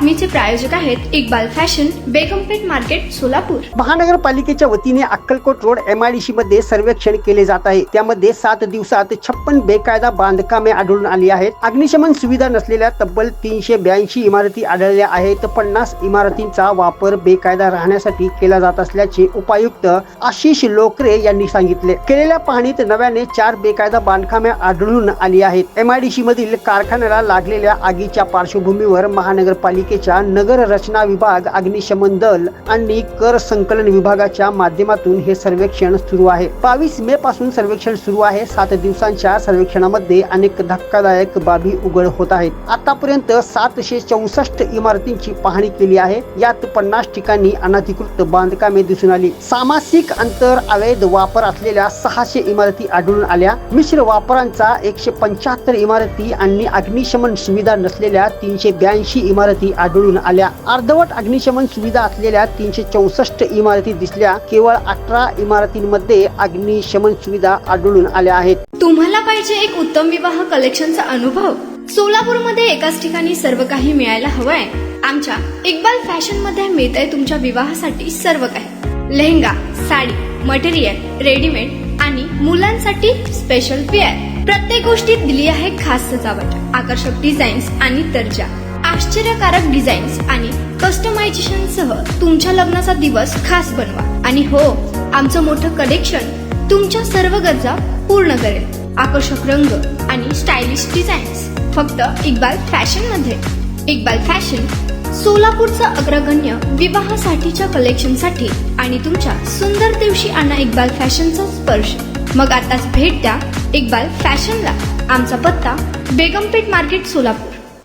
बातमीचे प्रायोजक आहेत Iqbal fashion, बेगमपेठ market, Solapur. महानगरपालिकेच्या वतीने अक्कलकोट रोड MIDC मध्ये सर्वेक्षण केले जात आहे। त्यामध्ये 7 दिवसात 56 बेकायदा बांधकामे आढळून आली आहेत। अग्निशमन सुविधा नसलेल्या तब्बल 382 इमारती आढळल्या आहेत। 50 इमारतींचा वापर बेकायदा राहण्यासाठी केला जात असल्याचे उपायुक्त आशिष लोकरे यांनी सांगितले। केलेल्या पाहणीत नव्याने 4 बेकायदा बांधकामे आढळून आली आहेत। MIDC मधील कारखान्याला लागलेल्या आगीच्या पार्श्वभूमीवर महानगरपालिकेच्या नगर रचना विभाग, अग्निशमन दल आणि कर संकलन विभागाच्या माध्यमातून हे सर्वेक्षण सुरू आहे। 22 मे पासून सर्वेक्षण सुरू आहे। 7 दिवसांच्या सर्वेक्षणामध्ये अनेक धक्कादायक बाबी उघड होत आहेत। आतापर्यंत 764 इमारतींची पाहणी केली आहे। यात 50 ठिकाणी अनधिकृत बांधकामे दिसून आली। सामाजिक अंतर, अवैध वापर असलेल्या 600 इमारती आढळून आल्या। मिश्र वापरांचा 175 इमारती आणि अग्निशमन सुविधा नसलेल्या 382 इमारती आढळून आल्या। अर्धवट अग्निशमन सुविधा असलेल्या 364 इमारती दिसल्या। केवळ 18 इमारतींमध्ये अग्निशमन सुविधा आढळून आल्या आहेत। तुम्हाला पाहिजे एक उत्तम विवाह कलेक्शनचा अनुभव? सोलापूरमध्ये एकाच ठिकाणी सर्व काही मिळायला हवंय। आमच्या इक्बाल फॅशन मध्ये मिळतंय तुमच्या विवाहासाठी सर्व काही। लेहंगा, साडी, मटेरियल, रेडीमेड आणि मुलांसाठी स्पेशल वेअर। प्रत्येक गोष्टीत दिली आहे खास सजावट, आकर्षक डिझाईन्स आणि दर्जा, आश्चर्यकारक डिझाईन्स आणि कस्टमायझेशन सह तुमच्या लग्नाचा दिवस खास बनवा। आणि हो, आमचं मोठं कलेक्शन तुमच्या सर्व गरजा पूर्ण करेल। आकर्षक रंग आणि स्टायलिश डिझाईन्स फक्त इक्बाल फॅशन मध्ये। इक्बाल फॅशन सोलापूरचा अग्रगण्य विवाहासाठीच्या कलेक्शनसाठी आणि तुमच्या सुंदर दिवशी आणा इक्बाल फॅशनचा स्पर्श। मग आताच भेट द्या इक्बाल फॅशनला। आमचा पत्ता बेगमपेठ मार्केट, सोलापूर।